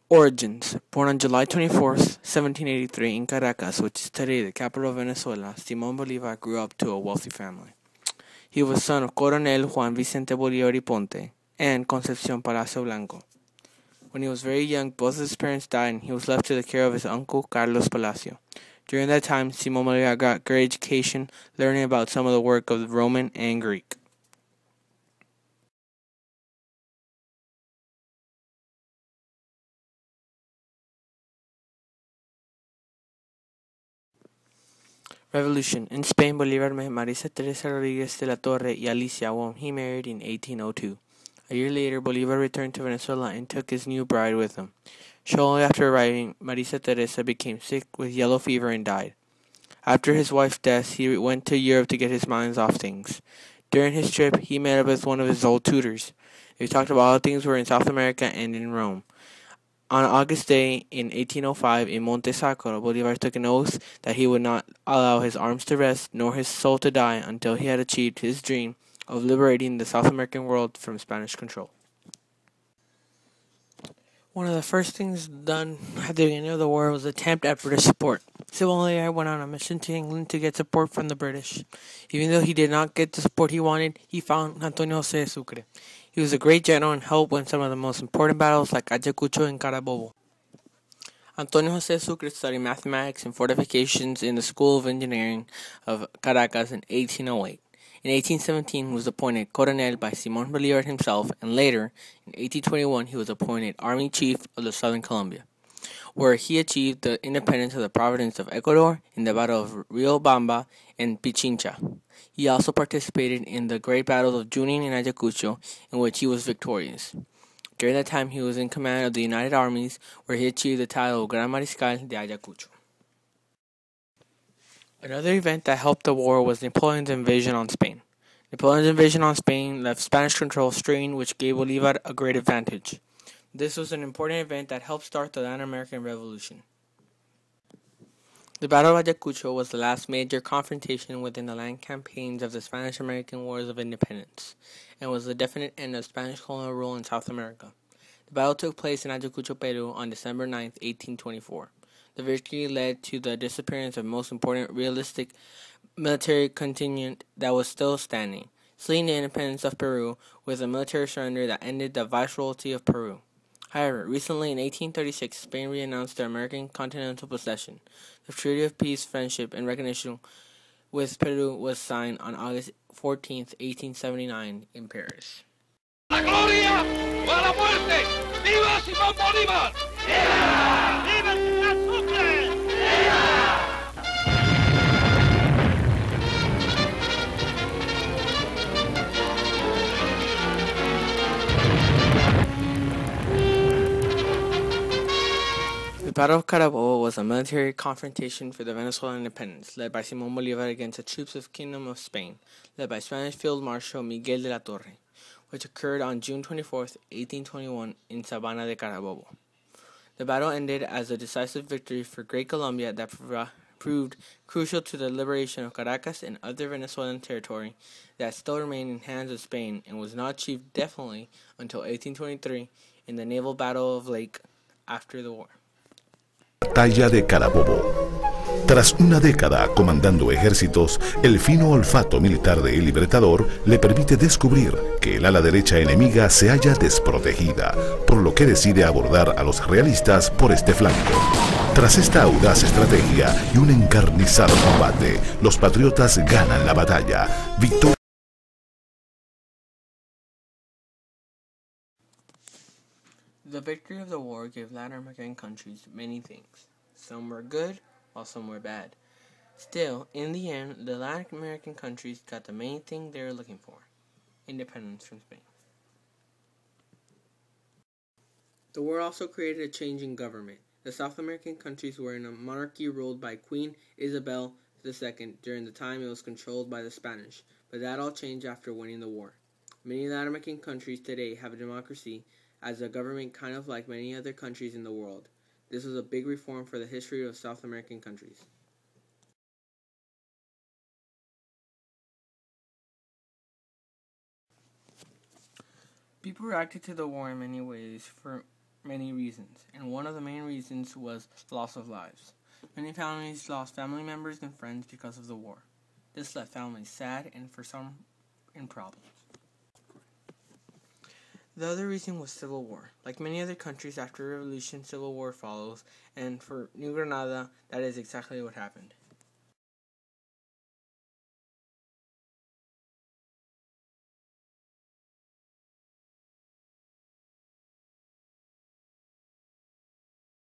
Origins. Born on July 24th, 1783 in Caracas, which is today the capital of Venezuela, Simón Bolivar grew up to a wealthy family. He was son of Coronel Juan Vicente Bolivar y Ponte and Concepción Palacio Blanco. When he was very young, both of his parents died and he was left to the care of his uncle Carlos Palacio. During that time, Simón Bolivar got great education, learning about some of the work of the Roman and Greek. Revolution. In Spain, Bolivar met Marisa Teresa Rodriguez de la Torre y Alicia, whom he married in 1802. A year later, Bolivar returned to Venezuela and took his new bride with him. Shortly after arriving, Marisa Teresa became sick with yellow fever and died. After his wife's death, he went to Europe to get his mind off things. During his trip, he met up with one of his old tutors. They talked about how things were in South America and in Rome. On August Day in 1805 in Monte Sacro, Bolivar took an oath that he would not allow his arms to rest nor his soul to die until he had achieved his dream of liberating the South American world from Spanish control. One of the first things done at the beginning of the war was the attempt at British support. Simón Bolivar went on a mission to England to get support from the British. Even though he did not get the support he wanted, he found Antonio José de Sucre. He was a great general and helped win some of the most important battles like Ayacucho and Carabobo. Antonio José de Sucre studied mathematics and fortifications in the School of Engineering of Caracas in 1808. In 1817, he was appointed Coronel by Simón Bolivar himself, and later, in 1821, he was appointed Army Chief of the Southern Colombia, where he achieved the independence of the province of Ecuador in the Battle of Riobamba and Pichincha. He also participated in the great battles of Junin and Ayacucho, in which he was victorious. During that time, he was in command of the United Armies, where he achieved the title of Gran Mariscal de Ayacucho. Another event that helped the war was Napoleon's invasion on Spain. Napoleon's invasion on Spain left Spanish control strained, which gave Bolivar a great advantage. This was an important event that helped start the Latin American Revolution. The Battle of Ayacucho was the last major confrontation within the land campaigns of the Spanish-American Wars of Independence, and was the definite end of Spanish colonial rule in South America. The battle took place in Ayacucho, Peru on December 9, 1824. The victory led to the disappearance of most important realistic military contingent that was still standing, sealing the independence of Peru with a military surrender that ended the viceroyalty of Peru. However, recently in 1836, Spain renounced their American continental possession. The Treaty of Peace, Friendship, and Recognition with Peru was signed on August 14, 1879 in Paris. ¡La gloria o a la muerte! ¡Viva Simón Bolívar! ¡Viva! ¡Viva el señor Sucre! ¡Viva! The Battle of Carabobo was a military confrontation for the Venezuelan independence, led by Simón Bolívar against the troops of the Kingdom of Spain, led by Spanish Field Marshal Miguel de la Torre, which occurred on June 24, 1821 in Sabana de Carabobo. The battle ended as a decisive victory for Great Colombia that proved crucial to the liberation of Caracas and other Venezuelan territory that still remained in hands of Spain and was not achieved definitely until 1823 in the naval battle of Lake after the war. Batalla de Carabobo. Tras una década comandando ejércitos, el fino olfato militar del Libertador le permite descubrir que el ala derecha enemiga se halla desprotegida, por lo que decide abordar a los realistas por este flanco. Tras esta audaz estrategia y un encarnizado combate, los patriotas ganan la batalla. The victory of the war gave Latin American countries many things. Some were good, while some were bad. Still, in the end, the Latin American countries got the main thing they were looking for: independence from Spain. The war also created a change in government. The South American countries were in a monarchy ruled by Queen Isabel II during the time it was controlled by the Spanish, but that all changed after winning the war. Many Latin American countries today have a democracy as a government kind of like many other countries in the world. This was a big reform for the history of South American countries. People reacted to the war in many ways. For many reasons, and one of the main reasons was loss of lives. Many families lost family members and friends because of the war. This left families sad and for some in problems. The other reason was civil war. Like many other countries after revolution, civil war follows, and for New Granada, that is exactly what happened.